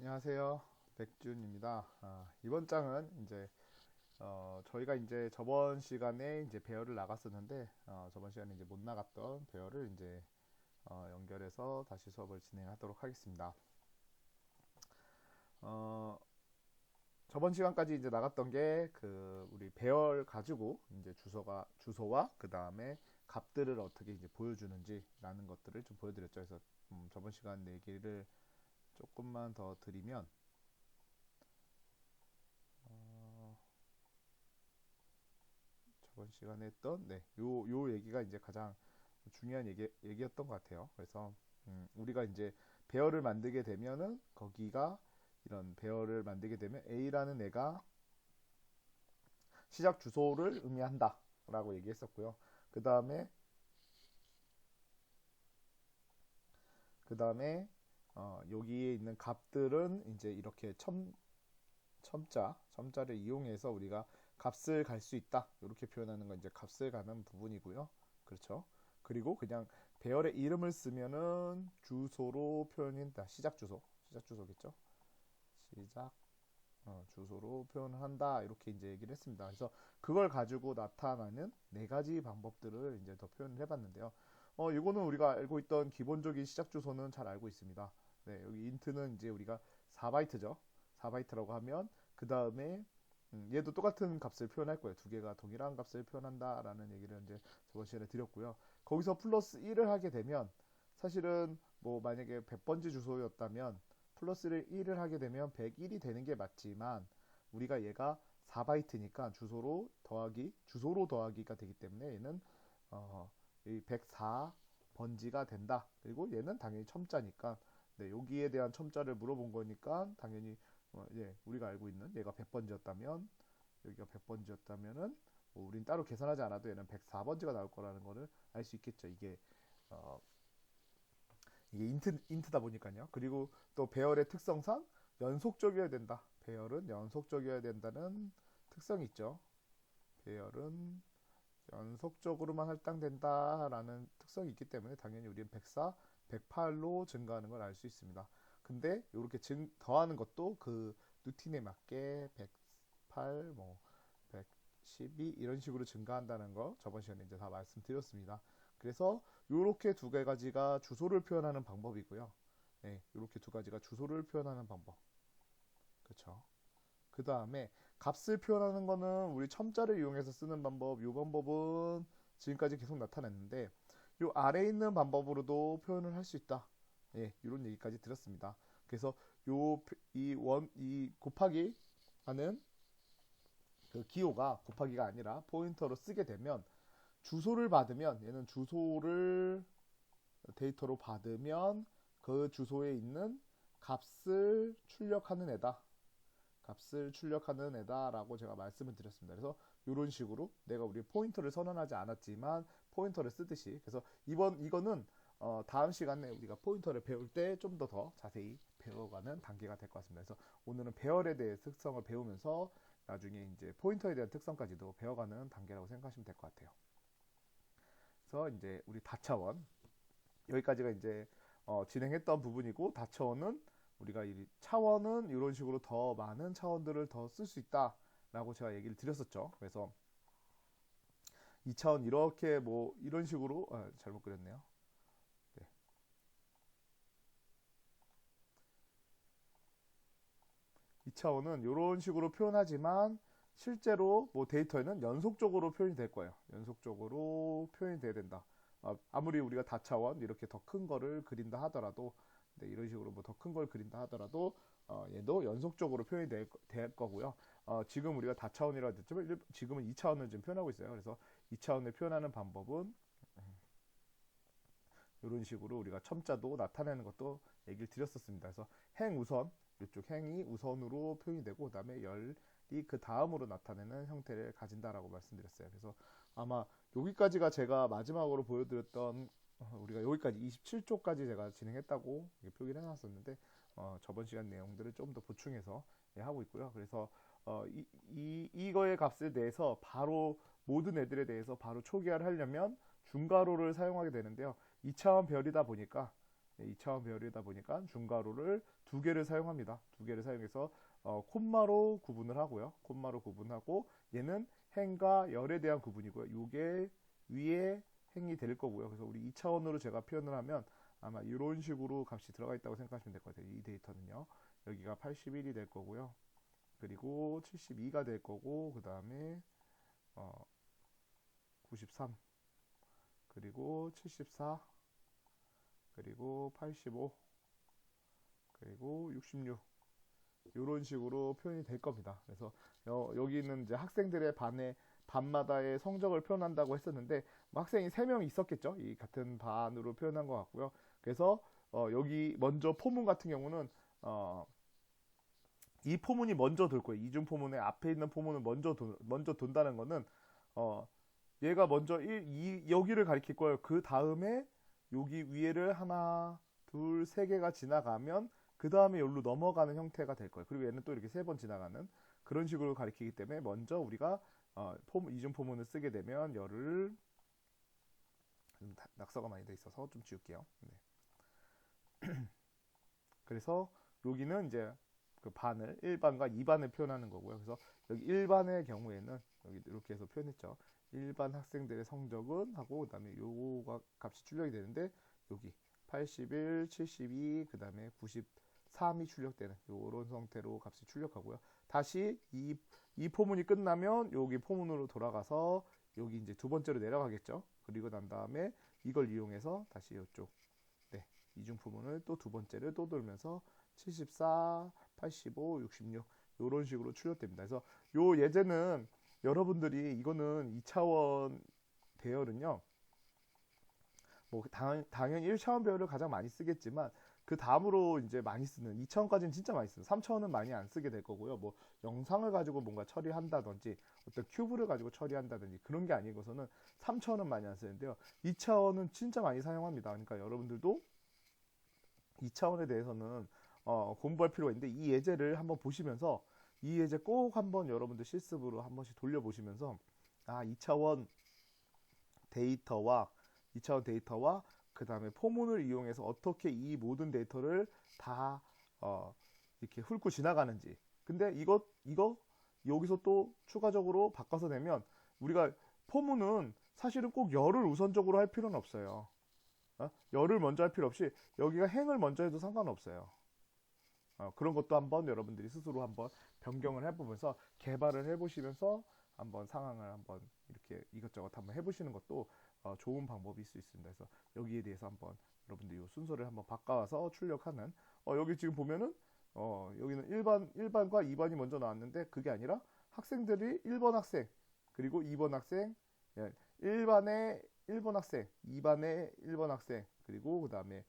안녕하세요. 백준입니다. 이번 장은 이제 저희가 이제 저번 시간에 이제 배열을 나갔었는데 저번 시간에 이제 못 나갔던 배열을 이제 연결해서 다시 수업을 진행하도록 하겠습니다. 어, 저번 시간까지 이제 나갔던 게 그 우리 배열 가지고 이제 주소와 그 다음에 값들을 어떻게 이제 보여주는지라는 것들을 좀 보여드렸죠. 그래서 저번 시간 얘기를 조금만 더 드리면 저번 시간에 했던 요 얘기가 이제 가장 중요한 얘기였던 것 같아요. 그래서 우리가 이제 배열을 만들게 되면은 거기가 이런 배열을 만들게 되면 A라는 애가 시작 주소를 의미한다라고 얘기했었고요. 그 다음에 여기에 있는 값들은 이제 이렇게 첨자를 이용해서 우리가 값을 갈 수 있다. 이렇게 표현하는 건 이제 값을 가는 부분이고요. 그렇죠. 그리고 그냥 배열의 이름을 쓰면은 주소로 표현한다. 시작 주소겠죠. 시작 주소로 표현을 한다. 이렇게 이제 얘기를 했습니다. 그래서 그걸 가지고 나타나는 네 가지 방법들을 이제 더 표현을 해봤는데요. 이거는 우리가 알고 있던 기본적인 시작 주소는 잘 알고 있습니다. 네, 여기 인트는 이제 우리가 4바이트죠. 4바이트라고 하면 그 다음에 얘도 똑같은 값을 표현할 거예요. 두 개가 동일한 값을 표현한다라는 얘기를 이제 저번 시간에 드렸고요. 거기서 플러스 1을 하게 되면 사실은 뭐 만약에 100번지 주소였다면 플러스를 1을 하게 되면 101이 되는 게 맞지만 우리가 얘가 4바이트니까 주소로 더하기가 되기 때문에 얘는 이 104번지가 된다. 그리고 얘는 당연히 첨자니까 여기에 대한 첨자를 물어본 거니까 당연히 우리가 알고 있는 얘가 100번지였다면 여기가 100번지였다면은 우린 따로 계산하지 않아도 얘는 104번지가 나올 거라는 거를 알 수 있겠죠. 어, 이게 인트다 보니까요. 그리고 또 배열의 특성상 연속적이어야 된다. 배열은 연속적이어야 된다는 특성이 있죠. 배열은 연속적으로만 할당된다라는 특성이 있기 때문에 당연히 우리는 104, 108로 증가하는 걸 알 수 있습니다. 근데 이렇게 더하는 것도 그 루틴에 맞게 108, 112 이런 식으로 증가한다는 거 저번 시간에 이제 다 말씀드렸습니다. 그래서 이렇게 두 가지가 주소를 표현하는 방법이고요. 네, 이렇게 두 가지가 주소를 표현하는 방법. 그렇죠. 그 다음에 값을 표현하는 거는 우리 첨자를 이용해서 쓰는 방법. 이 방법은 지금까지 계속 나타냈는데 이 아래에 있는 방법으로도 표현을 할 수 있다. 예, 이런 얘기까지 드렸습니다. 그래서 이 곱하기 하는 그 기호가 곱하기가 아니라 포인터로 쓰게 되면 주소를 받으면 얘는 주소를 데이터로 받으면 그 주소에 있는 값을 출력하는 애다. 값을 출력하는 애다라고 제가 말씀을 드렸습니다. 그래서 이런 식으로 내가 우리 포인터를 선언하지 않았지만 포인터를 쓰듯이 그래서 이거는 다음 시간에 우리가 포인터를 배울 때 좀 더 자세히 배워가는 단계가 될 것 같습니다. 그래서 오늘은 배열에 대해 특성을 배우면서 나중에 이제 포인터에 대한 특성까지도 배워가는 단계라고 생각하시면 될 것 같아요. 그래서 이제 우리 다차원 여기까지가 이제 진행했던 부분이고 다차원은 우리가 이 차원은 이런 식으로 더 많은 차원들을 더 쓸 수 있다라고 제가 얘기를 드렸었죠. 그래서 2차원 이렇게 뭐 이런 식으로 잘못 그렸네요. 네. 2차원은 이런 식으로 표현하지만 실제로 뭐 데이터에는 연속적으로 표현이 될 거예요. 연속적으로 표현이 돼야 된다. 아무리 우리가 다차원 이렇게 더 큰 거를 그린다 하더라도 이런 식으로 뭐 더 큰 걸 그린다 하더라도 얘도 연속적으로 표현이 될 거고요. 지금 우리가 다차원이라고 했지만 지금은 2차원을 지금 표현하고 있어요. 그래서 2차원을 표현하는 방법은 이런 식으로 우리가 첨자도 나타내는 것도 얘기를 드렸었습니다. 그래서 행우선 이쪽 행이 우선으로 표현이 되고 그다음에 열이 그 다음으로 나타내는 형태를 가진다라고 말씀드렸어요. 그래서 아마 여기까지가 제가 마지막으로 보여드렸던 우리가 여기까지 27쪽까지 제가 진행했다고 표기를 해놨었는데 저번 시간 내용들을 좀 더 보충해서 하고 있고요. 그래서 이거의 값에 대해서 바로 모든 애들에 대해서 바로 초기화를 하려면 중괄호를 사용하게 되는데요. 2차원 별이다 보니까 2차원 배열이다 보니까 중괄호를 두 개를 사용합니다. 두 개를 사용해서 콤마로 구분을 하고요. 콤마로 구분하고 얘는 행과 열에 대한 구분이고요. 이게 위에 행이 될 거고요. 그래서 우리 2차원으로 제가 표현을 하면 아마 이런 식으로 값이 들어가 있다고 생각하시면 될 것 같아요. 이 데이터는요. 여기가 81이 될 거고요. 그리고 72가 될 거고 그 다음에 93 그리고 74 그리고 85 그리고 66 이런 식으로 표현이 될 겁니다. 그래서 여기는 이제 학생들의 반마다의 성적을 표현한다고 했었는데 뭐 학생이 3명 있었겠죠. 이 같은 반으로 표현한 것 같고요. 그래서 여기 먼저 포문 같은 경우는 이 포문이 먼저 돌 거예요. 이중 포문의 앞에 있는 포문을 먼저 돈다는 거는 얘가 먼저 여기를 가리킬 거예요. 그 다음에 여기 위에를 하나, 둘, 세 개가 지나가면 그 다음에 여기로 넘어가는 형태가 될 거예요. 그리고 얘는 또 이렇게 3번 지나가는 그런 식으로 가리키기 때문에 먼저 우리가 이중 포문을 쓰게 되면 열을 낙서가 많이 돼 있어서 좀 지울게요. 네. 그래서 여기는 이제 그 반을 1반과 2반을 표현하는 거고요. 그래서 여기 1반의 경우에는 여기 이렇게 해서 표현했죠. 일반 학생들의 성적은 하고 그다음에 요거 값이 출력이 되는데 여기 81, 72, 그다음에 93이 출력되는 요런 형태로 값이 출력하고요. 다시 이 포문이 끝나면 여기 포문으로 돌아가서 여기 이제 두 번째로 내려가겠죠. 그리고 난 다음에 이걸 이용해서 다시 이쪽 이중 포문을 또 두 번째를 또 돌면서 74, 85, 66 이런 식으로 출력됩니다. 그래서 요 예제는 여러분들이 이거는 2차원 배열은요. 뭐 당연히 1차원 배열을 가장 많이 쓰겠지만 그 다음으로 이제 많이 쓰는 2차원까지는 진짜 많이 쓰는 3차원은 많이 안 쓰게 될 거고요. 뭐 영상을 가지고 뭔가 처리한다든지 어떤 큐브를 가지고 처리한다든지 그런 게 아니고서는 3차원은 많이 안 쓰는데요. 2차원은 진짜 많이 사용합니다. 그러니까 여러분들도 2차원에 대해서는 공부할 필요가 있는데 이 예제를 한번 보시면서 이 예제 꼭 한번 여러분들 실습으로 한 번씩 돌려보시면서 2차원 데이터와 그 다음에 포문을 이용해서 어떻게 이 모든 데이터를 다 이렇게 훑고 지나가는지. 근데 이거 여기서 또 추가적으로 바꿔서 내면 우리가 포문은 사실은 꼭 열을 우선적으로 할 필요는 없어요. 열을 먼저 할 필요 없이 여기가 행을 먼저 해도 상관없어요. 그런 것도 한번 여러분들이 스스로 한번 변경을 해보면서 개발을 해보시면서 한번 상황을 한번 이렇게 이것저것 한번 해보시는 것도 좋은 방법일 수 있습니다. 그래서 여기에 대해서 한번 여러분들이 이 순서를 한번 바꿔서 출력하는 여기 지금 보면은 여기는 1반과 2반이 먼저 나왔는데 그게 아니라 학생들이 1번 학생 그리고 2번 학생 1반에 1번 학생 2반에 1번 학생 그리고 그 다음에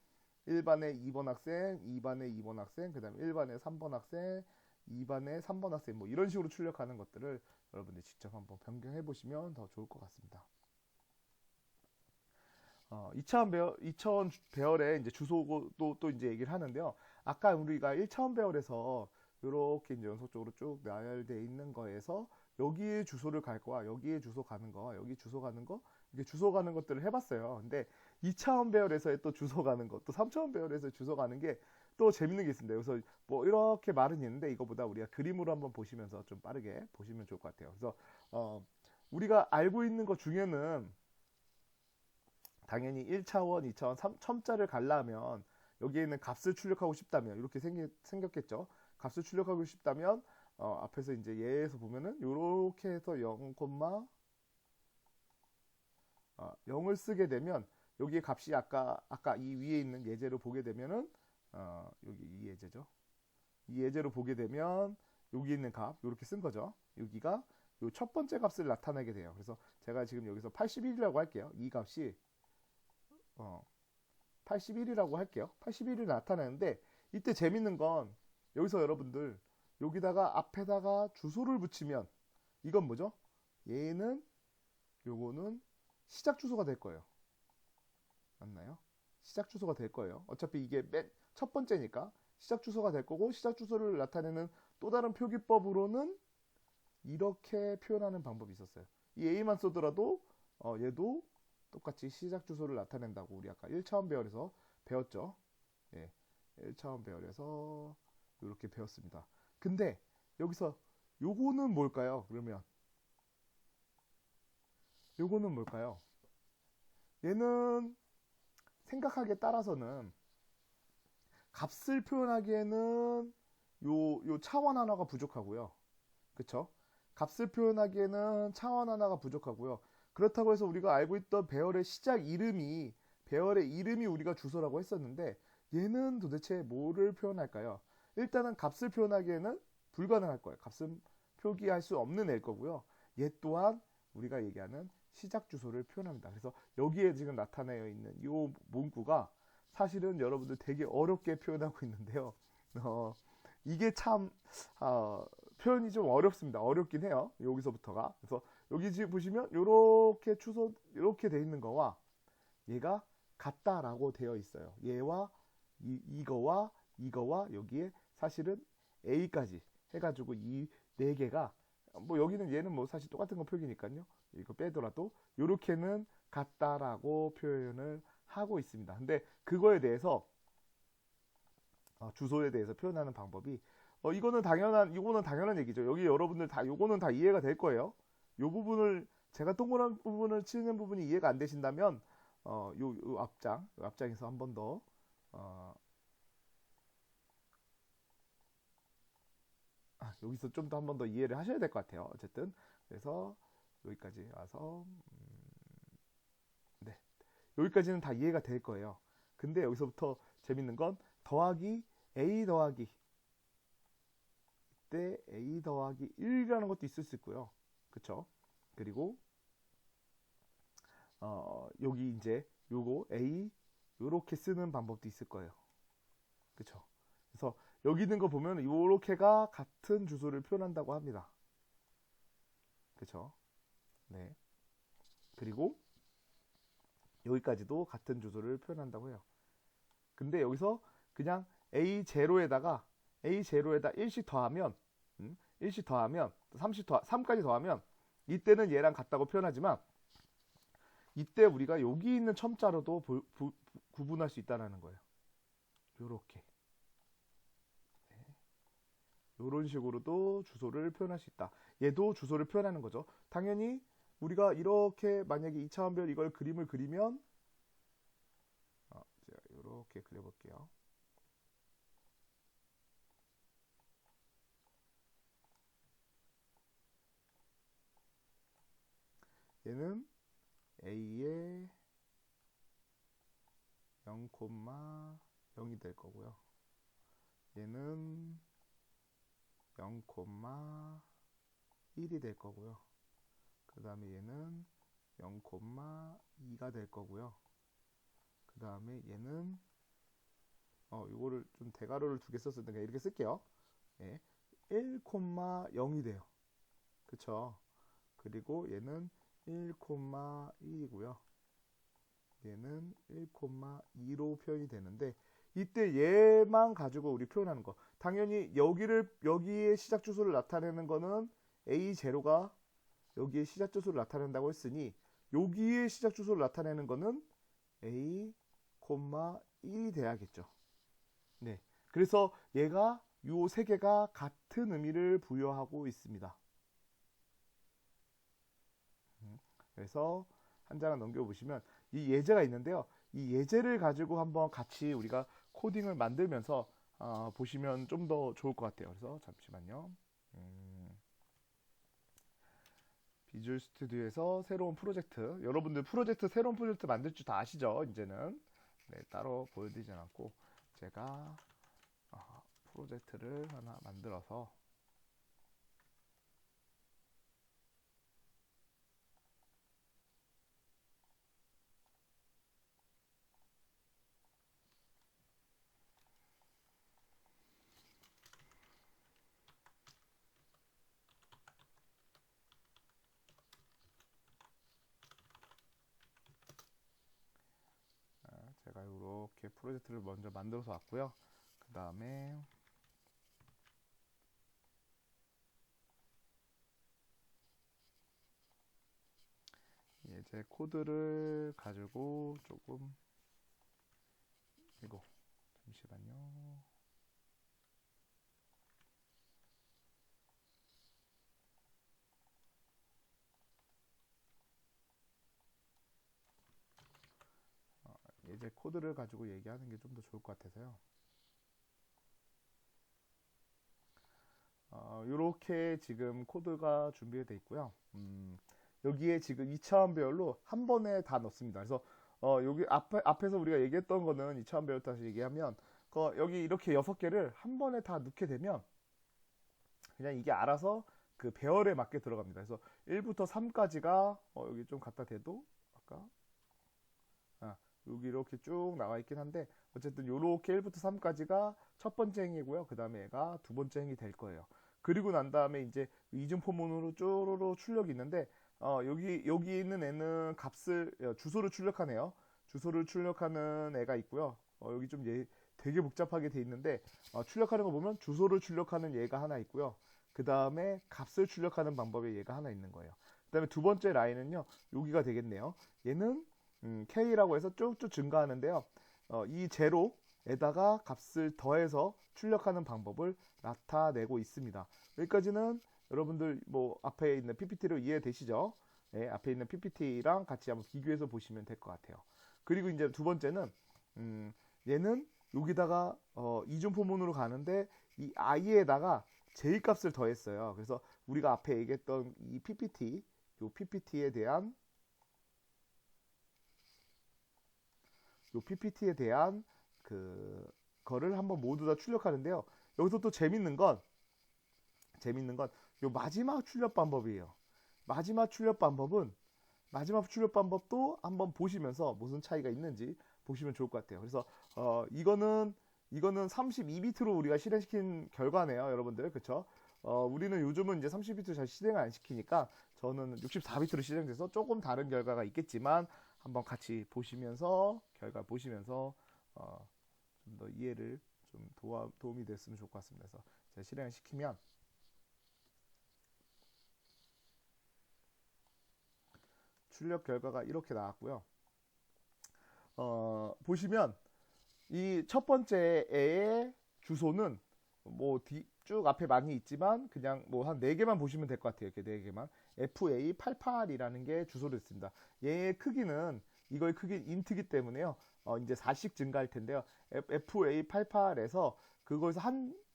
1반에 2번 학생 2반에 2번 학생 그 다음에 1반에 3번 학생 2반에 3번 학생 뭐 이런 식으로 출력하는 것들을 여러분들이 직접 한번 변경해 보시면 더 좋을 것 같습니다. 2차원 배열의 이제 주소도 또 이제 얘기를 하는데요. 아까 우리가 1차원 배열에서 이렇게 이제 연속적으로 쭉 나열되어 있는 거에서 여기에 주소를 갈 거와 여기에 주소 가는 거, 여기 주소 가는 거, 이렇게 주소 가는 것들을 해봤어요. 근데 2차원 배열에서의 또 주소 가는 것, 또 3차원 배열에서 주소 가는 게 또 재밌는 게 있습니다. 그래서 뭐 이렇게 말은 있는데 이거보다 우리가 그림으로 한번 보시면서 좀 빠르게 보시면 좋을 것 같아요. 그래서 우리가 알고 있는 것 중에는 당연히 1차원, 2차원, 첨자를 가려면 여기에 있는 값을 출력하고 싶다면 이렇게 생겼겠죠. 값을 출력하고 싶다면 앞에서 이제 예에서 보면은 이렇게 해서 0을 쓰게 되면 여기에 값이 아까 이 위에 있는 예제로 보게 되면은 여기 이 예제죠. 이 예제로 보게 되면 여기 있는 값 이렇게 쓴 거죠. 여기가 요 첫 번째 값을 나타내게 돼요. 그래서 제가 지금 여기서 81이라고 할게요. 이 값이 81이라고 할게요. 81을 나타내는데 이때 재밌는 건 여기서 여러분들 여기다가 앞에다가 주소를 붙이면 이건 뭐죠? 요거는 시작 주소가 될 거예요. 맞나요? 시작 주소가 될 거예요. 어차피 이게 맨 첫 번째니까 시작 주소가 될 거고 시작 주소를 나타내는 또 다른 표기법으로는 이렇게 표현하는 방법이 있었어요. 이 A만 쓰더라도 얘도 똑같이 시작 주소를 나타낸다고 우리 아까 1차원 배열에서 배웠죠. 예, 1차원 배열에서 이렇게 배웠습니다. 근데 여기서 요거는 뭘까요? 그러면 요거는 뭘까요? 얘는 생각하기에 따라서는 값을 표현하기에는 요 차원 하나가 부족하고요. 그쵸? 값을 표현하기에는 차원 하나가 부족하고요. 그렇다고 해서 우리가 알고 있던 배열의 이름이 우리가 주소라고 했었는데 얘는 도대체 뭐를 표현할까요? 일단은 값을 표현하기에는 불가능할 거예요. 값은 표기할 수 없는 애일 거고요. 얘 또한 우리가 얘기하는 시작 주소를 표현합니다. 그래서 여기에 지금 나타내어 있는 이 문구가 사실은 여러분들 되게 어렵게 표현하고 있는데요. 어, 이게 참 표현이 좀 어렵습니다. 어렵긴 해요. 여기서부터가. 그래서 여기 지금 보시면 이렇게 추소 이렇게 돼 있는 거와 얘가 같다라고 되어 있어요. 얘와 이거와 이거와 여기에 사실은 A까지 해가지고 이 네 개가 뭐 여기는 얘는 뭐 사실 똑같은 거 표기니까요. 이거 빼더라도 이렇게는 같다라고 표현을 하고 있습니다. 근데 그거에 대해서 주소에 대해서 표현하는 방법이 이거는 당연한 얘기죠. 여기 여러분들 다 요거는 다 이해가 될 거예요. 요 부분을 제가 동그란 부분을 치는 부분이 이해가 안 되신다면 요 앞장에서 한 번 더 여기서 좀 더 한 번 더 이해를 하셔야 될 것 같아요. 어쨌든 그래서 여기까지 와서 네, 여기까지는 다 이해가 될 거예요. 근데 여기서부터 재밌는 건 더하기 a 더하기 때 a 더하기 1이라는 것도 있을 수 있고요. 그쵸? 그리고 여기 이제 요거 a 요렇게 쓰는 방법도 있을 거예요. 그쵸? 그래서 여기 있는 거 보면 요렇게가 같은 주소를 표현한다고 합니다. 그쵸? 네. 그리고 여기까지도 같은 주소를 표현한다고 해요. 근데 여기서 그냥 A0에다 1씩 더하면 1씩 더하면 3까지 더하면 이때는 얘랑 같다고 표현하지만 이때 우리가 여기 있는 첨자로도 구분할 수 있다는 거예요. 요렇게 요런 식으로도 주소를 표현할 수 있다. 얘도 주소를 표현하는 거죠. 당연히 우리가 이렇게 만약에 2차원별 이걸 그림을 그리면 제가 이렇게 그려볼게요. 얘는 A의 0,0이 될 거고요. 얘는 0,1이 될 거고요. 그 다음에 얘는 0,2가 될 거고요. 그 다음에 얘는 이거를 좀 대괄호를 두 개 썼으니까 이렇게 쓸게요. 예, 1,0이 돼요. 그쵸? 그리고 얘는 1,1이고요. 얘는 1,2로 표현이 되는데 이때 얘만 가지고 우리 표현하는 거. 당연히 여기에 시작 주소를 나타내는 거는 A0가 여기에 시작 주소를 나타낸다고 했으니 여기에 시작 주소를 나타내는 거는 A, 1이 돼야겠죠. 네. 그래서 얘가 요 세 개가 같은 의미를 부여하고 있습니다. 그래서 한 장을 넘겨보시면 이 예제가 있는데요. 이 예제를 가지고 한번 같이 우리가 코딩을 만들면서 보시면 좀 더 좋을 것 같아요. 그래서 잠시만요. 비주얼 스튜디오에서 새로운 프로젝트, 여러분들 새로운 프로젝트 만들 줄 다 아시죠? 이제는 네, 따로 보여드리지 않았고 제가 프로젝트를 하나 만들어서 제가 이렇게 프로젝트를 먼저 만들어서 왔고요. 그 다음에 이제 코드를 가지고 조금 이거 잠시만요. 이제 코드를 가지고 얘기하는 게 좀 더 좋을 것 같아서요. 이렇게 지금 코드가 준비되어 있고요. 여기에 지금 2차원 배열로 한 번에 다 넣습니다. 그래서 여기 앞에서 우리가 얘기했던 거는 2차원 배열 다시 얘기하면 여기 이렇게 6개를 한 번에 다 넣게 되면 그냥 이게 알아서 그 배열에 맞게 들어갑니다. 그래서 1부터 3까지가 여기 좀 갖다 대도 아까 여기 이렇게 쭉 나와 있긴 한데 어쨌든 이렇게 1부터 3까지가 첫 번째 행이고요. 그 다음에 얘가 두 번째 행이 될 거예요. 그리고 난 다음에 이제 이중 포문으로 쪼로로 출력이 있는데 여기 있는 애는 값을 주소를 출력하네요. 주소를 출력하는 애가 있고요. 여기 좀 되게 복잡하게 돼 있는데 출력하는 거 보면 주소를 출력하는 얘가 하나 있고요. 그 다음에 값을 출력하는 방법에 얘가 하나 있는 거예요. 그 다음에 두 번째 라인은요. 여기가 되겠네요. 얘는 K라고 해서 쭉쭉 증가하는데요. 이 제로에다가 값을 더해서 출력하는 방법을 나타내고 있습니다. 여기까지는 여러분들 뭐 앞에 있는 PPT로 이해되시죠? 네, 앞에 있는 PPT랑 같이 한번 비교해서 보시면 될 것 같아요. 그리고 이제 두 번째는 얘는 여기다가 이중 포문으로 가는데 이 i에다가 j 값을 더했어요. 그래서 우리가 앞에 얘기했던 이 PPT, 요 PPT에 대한 거를 한번 모두 다 출력하는데요. 여기서 또 재밌는 건 요 마지막 출력 방법이에요. 마지막 출력 방법도 한번 보시면서 무슨 차이가 있는지 보시면 좋을 것 같아요. 그래서 이거는 32비트로 우리가 실행시킨 결과네요, 여러분들. 그쵸? 우리는 요즘은 이제 30비트 잘 실행을 안 시키니까 저는 64비트로 실행돼서 조금 다른 결과가 있겠지만 한번 같이 보시면서 결과 보시면서 좀 더 이해를 좀 도움이 됐으면 좋을 것 같습니다. 그래서 제가 실행을 시키면 출력 결과가 이렇게 나왔고요. 보시면 이 첫 번째 애의 주소는 뭐 쭉 앞에 많이 있지만 그냥 뭐 한 4개만 보시면 될 것 같아요. 이렇게 4개만. FA88이라는 게 주소를 있습니다. 얘의 크기는 이거의 크기 인트기 때문에요. 이제 4씩 증가할 텐데요. FA88에서 그거에서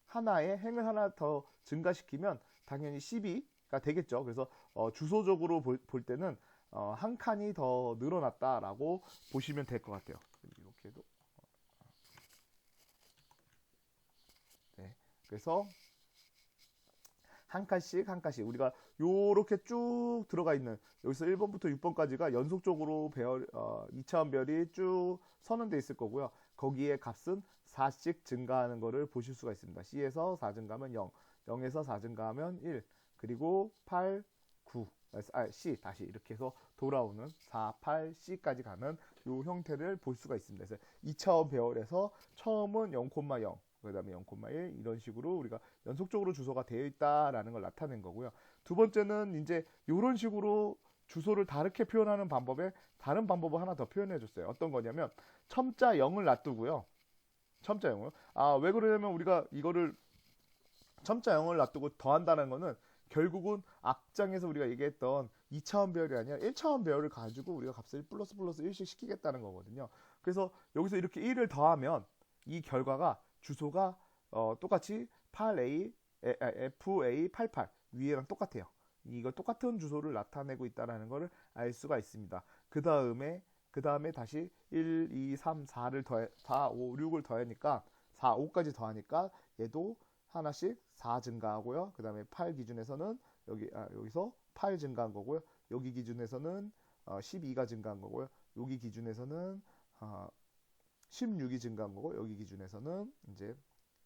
하나의 행을 하나 더 증가시키면 당연히 12가 되겠죠. 그래서 주소적으로 볼 때는 한 칸이 더 늘어났다라고 보시면 될 것 같아요. 이렇게 해도 네. 그래서 한 칸씩 우리가 요렇게 쭉 들어가 있는 여기서 1번부터 6번까지가 연속적으로 2차원 별이 쭉 선언돼 있을 거고요. 거기에 값은 4씩 증가하는 거를 보실 수가 있습니다. C에서 4 증가하면 0, 0에서 4 증가하면 1, 그리고 8, 9, C 다시 이렇게 해서 돌아오는 4, 8, C까지 가는 요 형태를 볼 수가 있습니다. 그래서 2차원 배열에서 처음은 0,0, 그 다음에 0,1 이런 식으로 우리가 연속적으로 주소가 되어 있다라는 걸 나타낸 거고요. 두 번째는 이제 이런 식으로 주소를 다르게 표현하는 방법에 다른 방법을 하나 더 표현해 줬어요. 어떤 거냐면 첨자 0을 놔두고요. 첨자 0을 왜 그러냐면 우리가 이거를 첨자 0을 놔두고 더한다는 거는 결국은 앞장에서 우리가 얘기했던 2차원 배열이 아니라 1차원 배열을 가지고 우리가 값을 플러스 1씩 시키겠다는 거거든요. 그래서 여기서 이렇게 1을 더하면 이 결과가 주소가 똑같이 8A, FA88 위에랑 똑같아요. 이거 똑같은 주소를 나타내고 있다는 것을 알 수가 있습니다. 그 다음에 다시 1, 2, 3, 4를 4, 5, 6을 더하니까 4, 5까지 더하니까 얘도 하나씩 4 증가하고요. 그 다음에 8 기준에서는 여기서 8 증가한 거고요. 여기 기준에서는 12가 증가한 거고요. 여기 기준에서는 16이 증가한 거고 여기 기준에서는 이제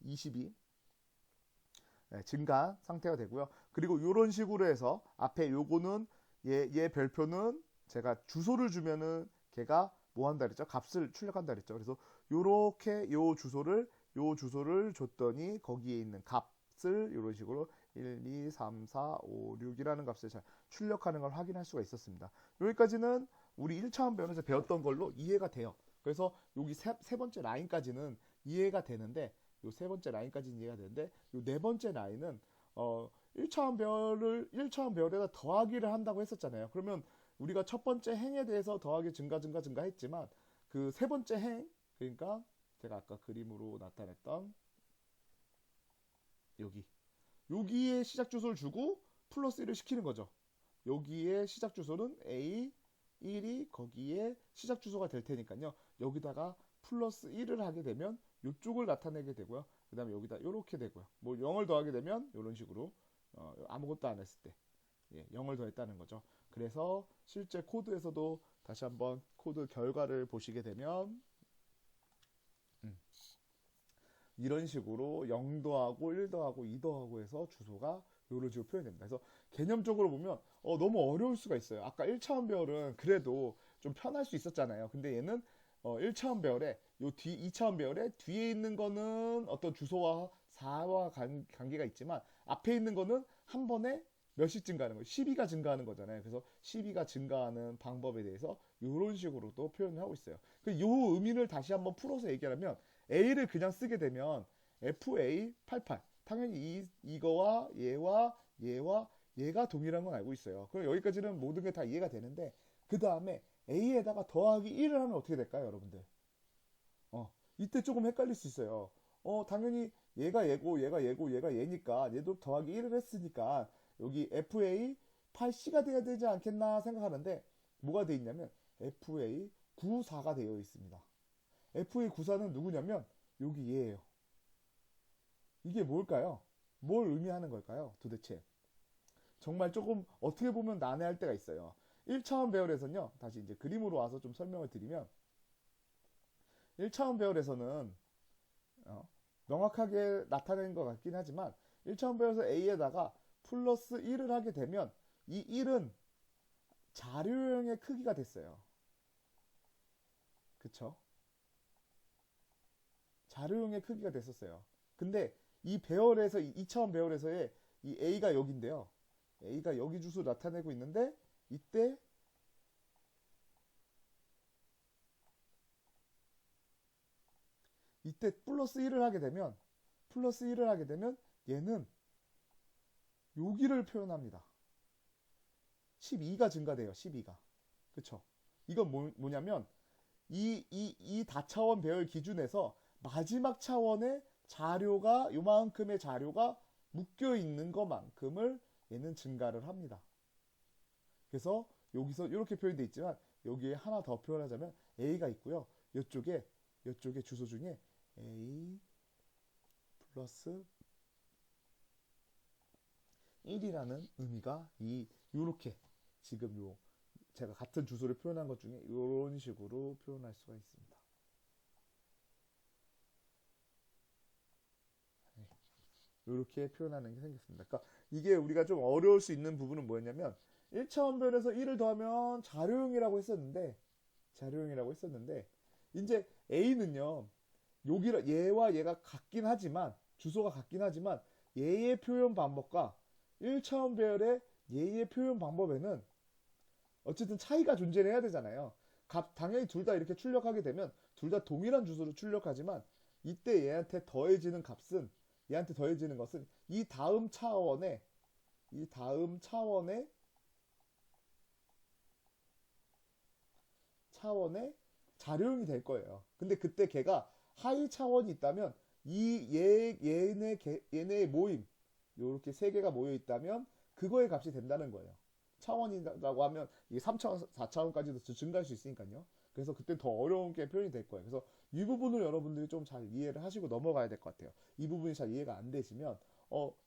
20이 증가한 상태가 되고요. 그리고 이런 식으로 해서 앞에 요거는 얘 별표는 제가 주소를 주면은 걔가 뭐 한다 그랬죠? 값을 출력한다 그랬죠. 그래서 요렇게 요 주소를 줬더니 거기에 있는 값을 이런 식으로 1, 2, 3, 4, 5, 6이라는 값을 잘 출력하는 걸 확인할 수가 있었습니다. 여기까지는 우리 1차원 배열에서 배웠던 걸로 이해가 돼요. 그래서 여기 세 번째 라인까지는 이해가 되는데 요 세 번째 라인까지는 이해가 되는데 요 네 번째 라인은 1차원 배열에다 더하기를 한다고 했었잖아요. 그러면 우리가 첫 번째 행에 대해서 더하기 증가 했지만 그 세 번째 행, 그러니까 제가 아까 그림으로 나타냈던 여기에 시작 주소를 주고 플러스 1을 시키는 거죠. 여기에 시작 주소는 A 1이 거기에 시작 주소가 될 테니까요. 여기다가 플러스 1을 하게 되면 이쪽을 나타내게 되고요. 그 다음에 여기다 이렇게 되고요. 뭐 0을 더하게 되면 이런 식으로 아무것도 안 했을 때 0을 더했다는 거죠. 그래서 실제 코드에서도 다시 한번 코드 결과를 보시게 되면 이런 식으로 0 더하고 1 더하고 2 더하고 해서 주소가 이런 식으로 표현됩니다. 그래서 개념적으로 보면 너무 어려울 수가 있어요. 아까 1차원 배열은 그래도 좀 편할 수 있었잖아요. 근데 얘는 1차원 배열에 요 뒤 2차원 배열에 뒤에 있는 거는 어떤 주소와 4와 관계가 있지만 앞에 있는 거는 한 번에 몇이 증가하는 거예요. 12가 증가하는 거잖아요. 그래서 12가 증가하는 방법에 대해서 이런 식으로도 표현을 하고 있어요. 이 의미를 다시 한번 풀어서 얘기하면 A를 그냥 쓰게 되면 FA88 당연히 이거와 얘가 동일한 건 알고 있어요. 그럼 여기까지는 모든 게 다 이해가 되는데 그 다음에 A에다가 더하기 1을 하면 어떻게 될까요, 여러분들? 이때 조금 헷갈릴 수 있어요. 당연히 얘가 얘고 얘가 얘니까 얘도 더하기 1을 했으니까 여기 FA8C가 돼야 되지 않겠나 생각하는데 뭐가 돼 있냐면 FA94가 되어 있습니다. FA94는 누구냐면 여기 얘예요. 이게 뭘까요? 뭘 의미하는 걸까요? 도대체 정말 조금 어떻게 보면 난해할 때가 있어요. 1차원 배열에서는요, 다시 이제 그림으로 와서 좀 설명을 드리면 1차원 배열에서는 명확하게 나타낸 것 같긴 하지만 1차원 배열에서 A에다가 플러스 1을 하게 되면 이 1은 자료형의 크기가 됐어요. 그쵸? 자료형의 크기가 됐었어요. 근데 이 배열에서 2차원 배열에서의 이 A가 여기인데요. A가 여기 주소 나타내고 있는데 이때 플러스 1을 하게 되면 얘는 여기를 표현합니다. 12가 증가돼요. 12가. 그쵸? 이건 뭐냐면 이 다차원 배열 기준에서 마지막 차원의 자료가 요만큼의 자료가 묶여 있는 것만큼을 얘는 증가를 합니다. 그래서 여기서 이렇게 표현되어 있지만 여기에 하나 더 표현하자면 A가 있고요. 이쪽에 주소 중에 A 플러스 1이라는 의미가 요렇게 지금 제가 같은 주소를 표현한 것 중에 이런 식으로 표현할 수가 있습니다. 이렇게 표현하는 게 생겼습니다. 그러니까 이게 우리가 좀 어려울 수 있는 부분은 뭐였냐면 1차원별에서 1을 더하면 자료형이라고 했었는데 이제 A는요 얘와 얘가 같긴 하지만 주소가 같긴 하지만 얘의 표현 방법과 1차원 배열의 얘의 표현 방법에는 어쨌든 차이가 존재를 해야 되잖아요. 당연히 둘 다 이렇게 출력하게 되면 둘 다 동일한 주소로 출력하지만 이때 얘한테 더해지는 것은 이 다음 차원의 자료형이 될 거예요. 근데 그때 걔가 하위 차원이 있다면 얘네의 모임 이렇게 세 개가 모여 있다면 그거의 값이 된다는 거예요. 차원이라고 하면 이 3차원, 4차원까지도 증가할 수 있으니까요. 그래서 그때 더 어려운 게 표현이 될 거예요. 그래서 이 부분을 여러분들이 좀 잘 이해를 하시고 넘어가야 될 것 같아요. 이 부분이 잘 이해가 안 되시면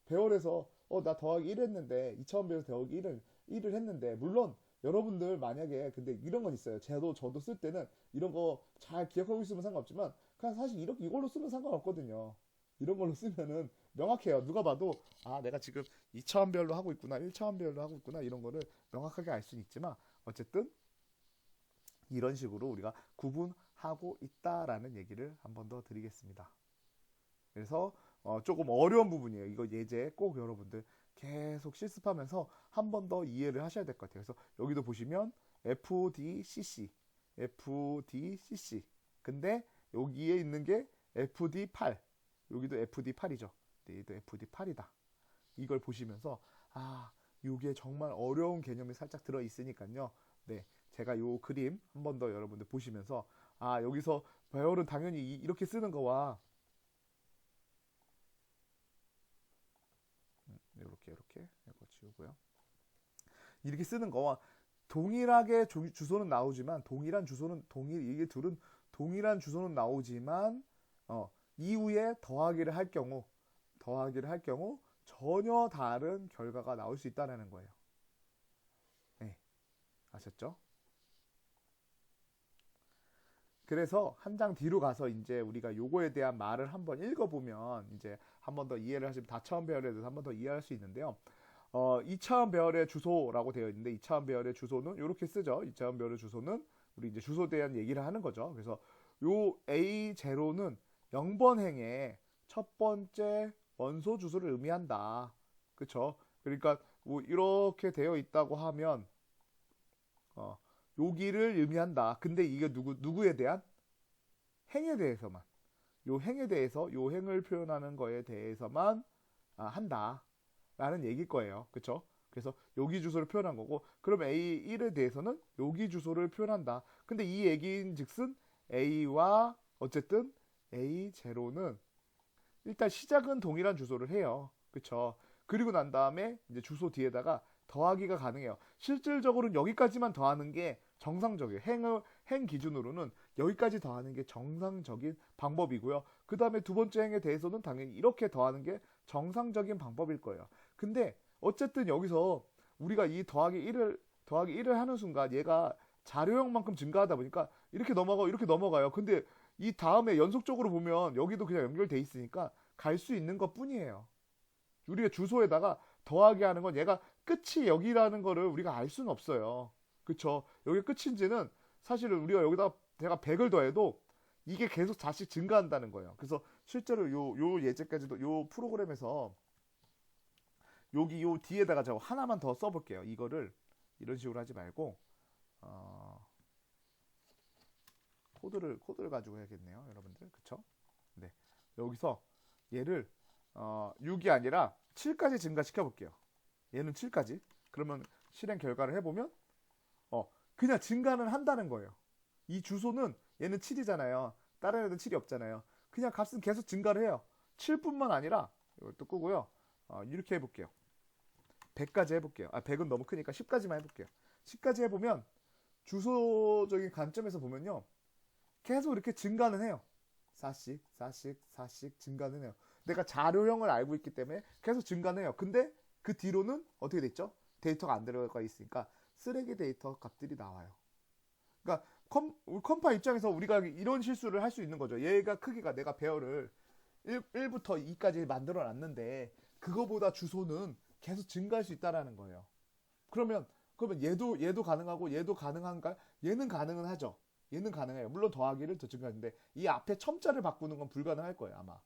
배열에서 나 더하기 1 했는데 2차원 배열에서 더하기 1을 했는데 물론 여러분들 만약에 근데 이런 건 있어요. 저도 쓸 때는 이런 거 잘 기억하고 있으면 상관없지만 그냥 사실 이걸로 쓰면 상관없거든요. 이런 걸로 쓰면은 명확해요. 누가 봐도 내가 지금 2차원별로 하고 있구나 1차원별로 하고 있구나 이런 거를 명확하게 알 수는 있지만 어쨌든 이런 식으로 우리가 구분하고 있다라는 얘기를 한 번 더 드리겠습니다. 그래서 조금 어려운 부분이에요. 이거 예제 꼭 여러분들 계속 실습하면서 한 번 더 이해를 하셔야 될 것 같아요. 그래서 여기도 보시면 FDCC 근데 여기에 있는 게 FD8 여기도 FD8이죠. 네, 얘도 FD8이다. 이걸 보시면서 이게 정말 어려운 개념이 살짝 들어 있으니까요. 네, 제가 요 그림 한 번 더 여러분들 보시면서 여기서 배열은 당연히 이렇게 쓰는 거와 이렇게 이거 지우고요. 이렇게 쓰는 거와 동일하게 주소는 나오지만 이게 둘은 동일한 주소는 나오지만 이후에 더하기를 할 경우 전혀 다른 결과가 나올 수 있다는 거예요. 네, 아셨죠? 그래서 한 장 뒤로 가서 이제 우리가 요거에 대한 말을 한번 읽어보면 이제 한 번 더 이해를 하시면 다차원 배열에 대해서 한 번 더 이해할 수 있는데요. 2차원 배열의 주소라고 되어 있는데 2차원 배열의 주소는 이렇게 쓰죠. 2차원 배열의 주소는 우리 이제 주소에 대한 얘기를 하는 거죠. 그래서 요 A0는 0번 행의 첫 번째 원소 주소를 의미한다. 그쵸? 그러니까 뭐 이렇게 되어 있다고 하면 여기를 의미한다. 근데 이게 누구에 대한? 행에 대해서만. 요 행에 대해서 요 행을 표현하는 거에 대해서만 한다. 라는 얘기일 거예요. 그쵸? 그래서 여기 주소를 표현한 거고 그럼 A1에 대해서는 여기 주소를 표현한다. 근데 이 얘기인 즉슨 A와 어쨌든 A0는 일단 시작은 동일한 주소를 해요. 그쵸? 그리고 난 다음에 이제 주소 뒤에다가 더하기가 가능해요. 실질적으로는 여기까지만 더하는 게 정상적이에요. 행 기준으로는 여기까지 더하는 게 정상적인 방법이고요. 그 다음에 두 번째 행에 대해서는 당연히 이렇게 더하는 게 정상적인 방법일 거예요. 근데 어쨌든 여기서 우리가 이 더하기 1을 하는 순간 얘가 자료형만큼 증가하다 보니까 이렇게 넘어가요. 근데 이 다음에 연속적으로 보면 여기도 그냥 연결돼 있으니까 갈 수 있는 것 뿐이에요. 우리가 주소에다가 더하기 하는 건 얘가 끝이 여기라는 거를 우리가 알 수는 없어요. 그쵸? 여기 끝인지는 사실은 우리가 여기다 제가 100을 더해도 이게 계속 다시 증가한다는 거예요. 그래서 실제로 요 예제까지도 요 프로그램에서 여기 요 뒤에다가 저 하나만 더 써볼게요. 이거를 이런 식으로 하지 말고 코드를 가지고 해야겠네요, 여러분들. 그쵸? 네. 여기서 얘를 6이 아니라 7까지 증가시켜 볼게요. 얘는 7까지. 그러면 실행 결과를 해보면 그냥 증가는 한다는 거예요. 이 주소는 얘는 7이잖아요. 다른 애들은 7이 없잖아요. 그냥 값은 계속 증가를 해요. 7뿐만 아니라 이것도 끄고요. 이렇게 해볼게요. 100까지 해볼게요. 100은 너무 크니까 10까지만 해볼게요. 10까지 해보면 주소적인 관점에서 보면요. 계속 이렇게 증가는 해요. 4씩 증가는 해요. 내가 자료형을 알고 있기 때문에 계속 증가는 해요. 근데 그 뒤로는 어떻게 됐죠? 데이터가 안 들어가 있으니까 쓰레기 데이터 값들이 나와요. 그러니까 컴파 입장에서 우리가 이런 실수를 할 수 있는 거죠. 얘가 크기가 내가 배열을 1부터 2까지 만들어 놨는데 그거보다 주소는 계속 증가할 수 있다라는 거예요. 그러면 얘도 가능하고 얘도 가능한가? 얘는 가능은 하죠. 얘는 가능해요. 물론 더하기를 더 증가하는데 이 앞에 첨자를 바꾸는 건 불가능할 거예요, 아마.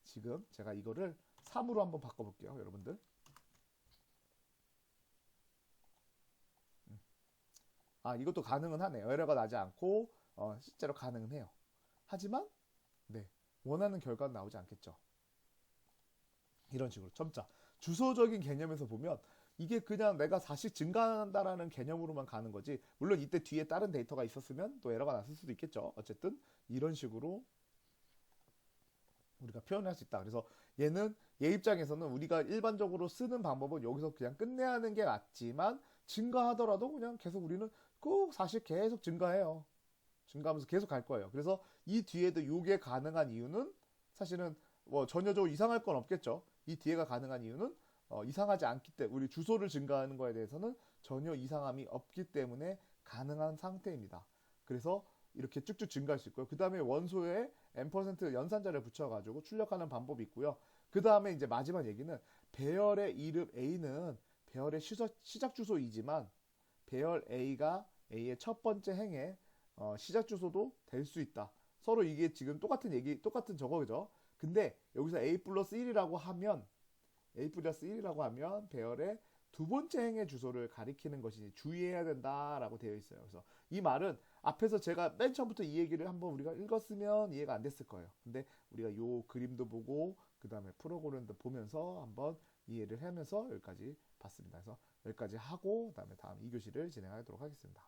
지금 제가 이거를 3으로 한번 바꿔볼게요, 여러분들. 이것도 가능은 하네요. 에러가 나지 않고 실제로 가능은 해요. 하지만 네, 원하는 결과는 나오지 않겠죠. 이런 식으로 첨자. 주소적인 개념에서 보면 이게 그냥 내가 4씩 증가한다라는 개념으로만 가는 거지. 물론 이때 뒤에 다른 데이터가 있었으면 또 에러가 났을 수도 있겠죠. 어쨌든 이런 식으로 우리가 표현할 수 있다. 그래서 얘는 얘 입장에서는 우리가 일반적으로 쓰는 방법은 여기서 그냥 끝내야 하는 게 맞지만 증가하더라도 그냥 계속 우리는 꼭 4씩 계속 증가해요. 증가하면서 계속 갈 거예요. 그래서 이 뒤에도 이게 가능한 이유는 사실은 뭐 전혀적으로 이상할 건 없겠죠. 이 뒤에가 가능한 이유는 이상하지 않기 때문에 우리 주소를 증가하는 거에 대해서는 전혀 이상함이 없기 때문에 가능한 상태입니다. 그래서 이렇게 쭉쭉 증가할 수 있고요. 그 다음에 원소에 n% 연산자를 붙여가지고 출력하는 방법이 있고요. 그 다음에 이제 마지막 얘기는 배열의 이름 A는 배열의 시작 주소이지만 배열 A가 A의 첫 번째 행의 시작 주소도 될 수 있다. 서로 이게 지금 똑같은 저거죠. 근데 여기서 A 플러스 1이라고 하면 배열의 두 번째 행의 주소를 가리키는 것이니 주의해야 된다라고 되어 있어요. 그래서 이 말은 앞에서 제가 맨 처음부터 이 얘기를 한번 우리가 읽었으면 이해가 안 됐을 거예요. 근데 우리가 요 그림도 보고 그 다음에 프로그램도 보면서 한번 이해를 하면서 여기까지 봤습니다. 그래서 여기까지 하고 그다음에 다음 2교시를 진행하도록 하겠습니다.